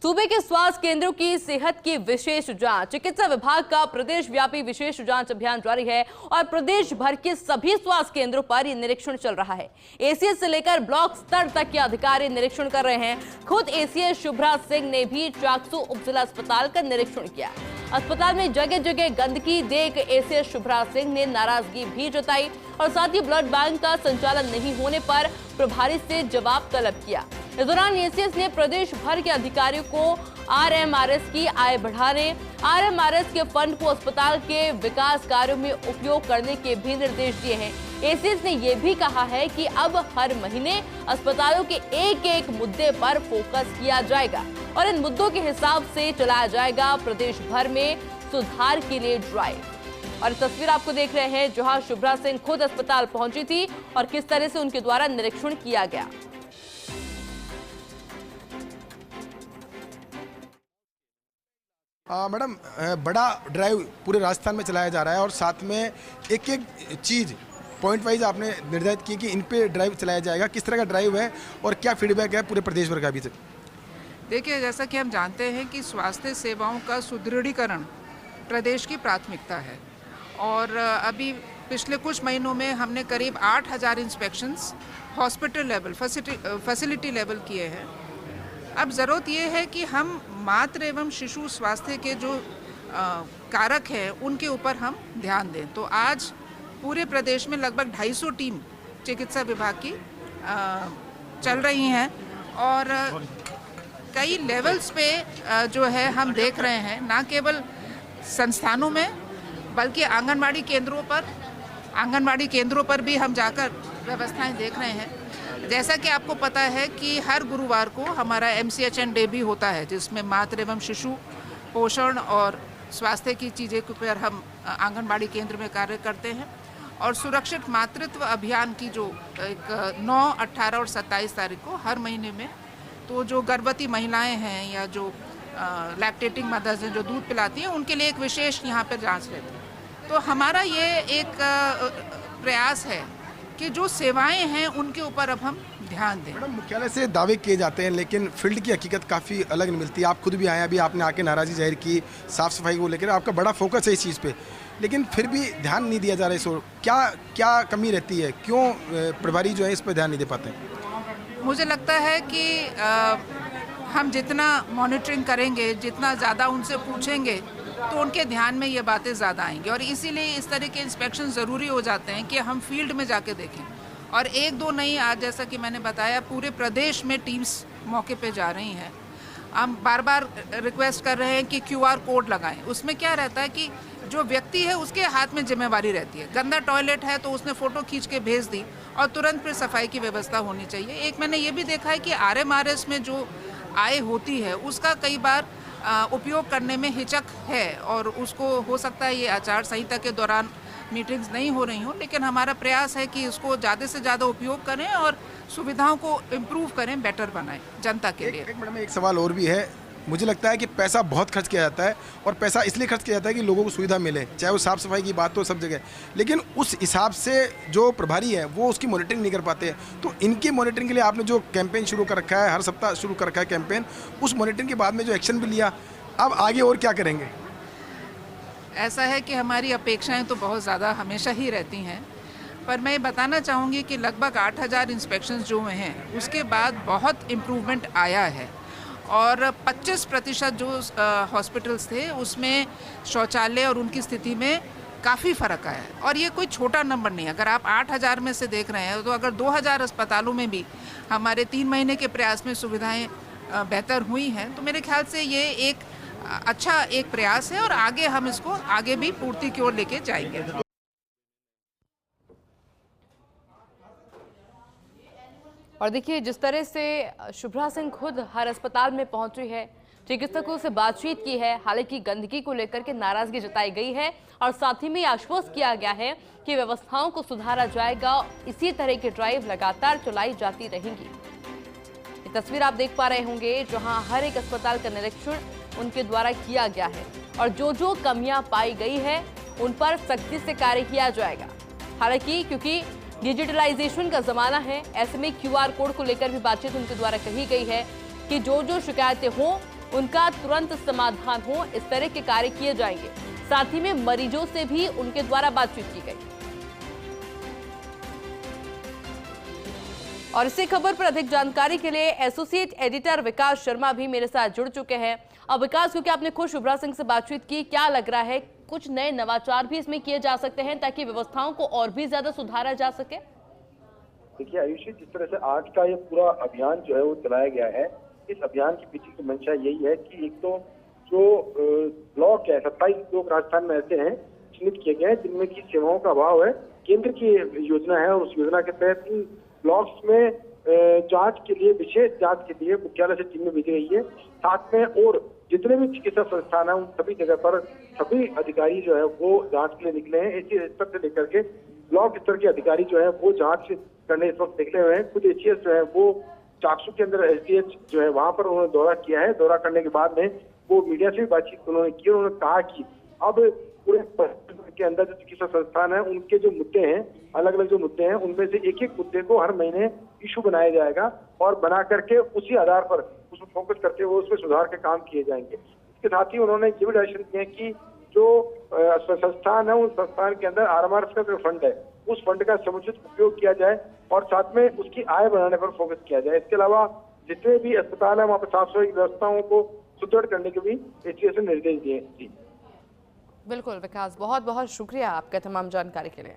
सूबे के स्वास्थ्य केंद्रों की सेहत की विशेष जांच। चिकित्सा विभाग का प्रदेश व्यापी विशेष जांच अभियान जारी है और प्रदेश भर के सभी स्वास्थ्य केंद्रों पर ये निरीक्षण चल रहा है। एसीएस से लेकर ब्लॉक स्तर तक के अधिकारी निरीक्षण कर रहे हैं। खुद एसीएस शुभ्रा सिंह ने भी चाकसू उपजिला अस्पताल का निरीक्षण किया। अस्पताल में जगह जगह गंदगी देख एसीएस शुभ्रा सिंह ने नाराजगी भी जताई और साथ ही ब्लड बैंक का संचालन नहीं होने पर प्रभारी से जवाब तलब किया। इस दौरान एसीएस ने प्रदेश भर के अधिकारियों को आरएमआरएस की आय बढ़ाने, आरएमआरएस के फंड को अस्पताल के विकास कार्यों में उपयोग करने के भी निर्देश दिए हैं। एसीएस ने यह भी कहा है कि अब हर महीने अस्पतालों के एक एक मुद्दे पर फोकस किया जाएगा और इन मुद्दों के हिसाब से चलाया जाएगा प्रदेश भर में सुधार के लिए ड्राइव। और तस्वीर आपको देख रहे हैं जहां शुभ्रा सिंह खुद अस्पताल पहुंची थी और किस तरह से उनके द्वारा निरीक्षण किया गया। मैडम, बड़ा ड्राइव पूरे राजस्थान में चलाया जा रहा है और साथ में एक एक चीज़ पॉइंट वाइज आपने निर्धारित की कि इन पे ड्राइव चलाया जाएगा। किस तरह का ड्राइव है और क्या फीडबैक है पूरे प्रदेश भर का अभी तक? देखिए, जैसा कि हम जानते हैं कि स्वास्थ्य सेवाओं का सुदृढ़ीकरण प्रदेश की प्राथमिकता है और अभी पिछले कुछ महीनों में हमने करीब 8000 inspections hospital level facility level किए हैं। अब ज़रूरत ये है कि हम मातृ एवं शिशु स्वास्थ्य के जो कारक हैं उनके ऊपर हम ध्यान दें। तो आज पूरे प्रदेश में लगभग 250 टीम चिकित्सा विभाग की चल रही हैं और कई लेवल्स पे जो है हम देख रहे हैं, ना केवल संस्थानों में बल्कि आंगनबाड़ी केंद्रों पर भी हम जाकर व्यवस्थाएं देख रहे हैं। जैसा कि आपको पता है कि हर गुरुवार को हमारा MCHN डे भी होता है जिसमें मातृ एवं शिशु पोषण और स्वास्थ्य की चीज़ें के ऊपर हम आंगनबाड़ी केंद्र में कार्य करते हैं और सुरक्षित मातृत्व अभियान की जो एक 9, 18 और 27 तारीख को हर महीने में, तो जो गर्भवती महिलाएं हैं या जो लैक्टेटिंग मदर्स हैं जो दूध पिलाती हैं उनके लिए एक विशेष यहाँ पर जाँच रहती है। तो हमारा ये एक प्रयास है कि जो सेवाएं हैं उनके ऊपर अब हम ध्यान दें। मैडम, मुख्यालय से दावे किए जाते हैं लेकिन फील्ड की हकीकत काफ़ी अलग मिलती है। आप खुद भी आए, अभी आपने आके नाराज़गी जाहिर की साफ़ सफाई को लेकर, आपका बड़ा फोकस है इस चीज़ पे, लेकिन फिर भी ध्यान नहीं दिया जा रहा है। इसको क्या कमी रहती है, क्यों प्रभारी जो है इस पर ध्यान नहीं दे पाते? मुझे लगता है कि हम जितना मॉनिटरिंग करेंगे, जितना ज़्यादा उनसे पूछेंगे तो उनके ध्यान में ये बातें ज़्यादा आएंगी और इसीलिए इस तरह के इंस्पेक्शन ज़रूरी हो जाते हैं कि हम फील्ड में जाके देखें। और एक दो नहीं, आज जैसा कि मैंने बताया पूरे प्रदेश में टीम्स मौके पे जा रही हैं। हम बार बार रिक्वेस्ट कर रहे हैं कि QR कोड लगाएं। उसमें क्या रहता है कि जो व्यक्ति है उसके हाथ में जिम्मेवारी रहती है। गंदा टॉयलेट है तो उसने फ़ोटो खींच के भेज दी और तुरंत फिर सफाई की व्यवस्था होनी चाहिए। एक मैंने ये भी देखा है कि RMRS में जो आय होती है उसका कई बार उपयोग करने में हिचक है और उसको हो सकता है ये आचार संहिता के दौरान मीटिंग्स नहीं हो रही हो, लेकिन हमारा प्रयास है कि इसको ज़्यादा से ज़्यादा उपयोग करें और सुविधाओं को इम्प्रूव करें, बेटर बनाएं जनता के लिए। मैडम, एक सवाल और भी है। मुझे लगता है कि पैसा बहुत खर्च किया जाता है और पैसा इसलिए खर्च किया जाता है कि लोगों को सुविधा मिले, चाहे वो साफ़ सफाई की बात हो सब जगह, लेकिन उस हिसाब से जो प्रभारी है वो उसकी मॉनिटरिंग नहीं कर पाते हैं। तो इनकी मॉनिटरिंग के लिए आपने जो कैंपेन शुरू कर रखा है, हर सप्ताह शुरू कर रखा है कैंपेन, उस मॉनिटरिंग के बाद में जो एक्शन भी लिया, अब आगे और क्या करेंगे? ऐसा है कि हमारी अपेक्षाएं तो बहुत ज़्यादा हमेशा ही रहती हैं, पर मैं बताना चाहूँगी कि लगभग 8000 इंस्पेक्शंस जो हुए हैं उसके बाद बहुत इम्प्रूवमेंट आया है और 25% जो हॉस्पिटल्स थे उसमें शौचालय और उनकी स्थिति में काफ़ी फ़र्क आया है। और ये कोई छोटा नंबर नहीं है। अगर आप 8000 में से देख रहे हैं तो अगर 2000 अस्पतालों में भी हमारे 3 महीने के प्रयास में सुविधाएं बेहतर हुई हैं तो मेरे ख्याल से ये एक अच्छा एक प्रयास है और आगे हम इसको आगे भी पूर्ति की ओर लेके जाएंगे। और देखिए, जिस तरह से शुभ्रा सिंह खुद हर अस्पताल में पहुंची है, चिकित्सकों से बातचीत की है, हालांकि गंदगी को लेकर के नाराजगी जताई गई है और साथ ही में आश्वस्त किया गया है कि व्यवस्थाओं को सुधारा जाएगा। इसी तरह की ड्राइव लगातार चलाई जाती रहेंगी। ये तस्वीर आप देख पा रहे होंगे जहां हर एक अस्पताल का निरीक्षण उनके द्वारा किया गया है और जो कमियां पाई गई है उन पर सख्ती से कार्य किया जाएगा। हालांकि क्योंकि डिजिटलाइजेशन का जमाना है, ऐसे में QR कोड को लेकर भी बातचीत उनके द्वारा कही गई है कि जो शिकायतें हों उनका तुरंत समाधान हो, इस तरह के कार्य किए जाएंगे। साथ ही में मरीजों से भी उनके द्वारा बातचीत की गई। और इसी खबर पर अधिक जानकारी के लिए एसोसिएट एडिटर विकास शर्मा भी मेरे साथ जुड़ चुके हैं। अब विकास, क्योंकि आपने खुद शुभ्रा सिंह से बातचीत की, क्या लग रहा है कुछ नए नवाचार भी इसमें किए जा सकते हैं ताकि व्यवस्थाओं को और भी ज्यादा सुधारा जा सके? देखिए आयुषी, जिस तरह से आज का ये पूरा अभियान जो है वो चलाया गया है, इस अभियान के पीछे की मंशा यही है कि एक तो जो ब्लॉक है, 27 ब्लॉक राजस्थान में ऐसे हैं चिन्हित किए गए हैं जिनमें की सेवाओं का अभाव है। केंद्र की योजना है और उस योजना के तहत इन ब्लॉक्स में जांच के लिए, विशेष जांच के लिए मुख्यालय से टीमें भेजी गई है। साथ में और जितने भी चिकित्सा संस्थान है उन सभी जगह पर सभी अधिकारी जो है वो जांच के लिए निकले हैं। इसी स्तर से लेकर के ब्लॉक स्तर के अधिकारी जो है वो जांच करने इस वक्त निकले हुए हैं। खुद एसीएस जो है वो चाकसू के अंदर एसडीएच जो है वहां पर उन्होंने दौरा किया है। दौरा करने के बाद में वो मीडिया से भी बातचीत उन्होंने की। उन्होंने कहा कि अब पूरे के अंदर जो चिकित्सा संस्थान है उनके जो मुद्दे हैं, अलग अलग जो मुद्दे हैं, उनमें से एक एक मुद्दे को हर महीने इशू बनाया जाएगा और बना करके उसी आधार पर उसमें फोकस करते हुए उसमें सुधार के काम किए जाएंगे। इसके साथ ही उन्होंने ये भी डायरेक्शन दिए कि जो संस्थान है उन संस्थान के अंदर आरएमआरएफ का जो फंड है उस फंड का समुचित उपयोग किया जाए और साथ में उसकी आय बढ़ाने पर फोकस किया जाए। इसके अलावा जितने भी अस्पताल है वहाँ पर साफ सफाई व्यवस्थाओं को सुदृढ़ करने के भी एसीएस ने निर्देश दिए। जी बिल्कुल विकास, बहुत बहुत शुक्रिया आपका तमाम जानकारी के लिए।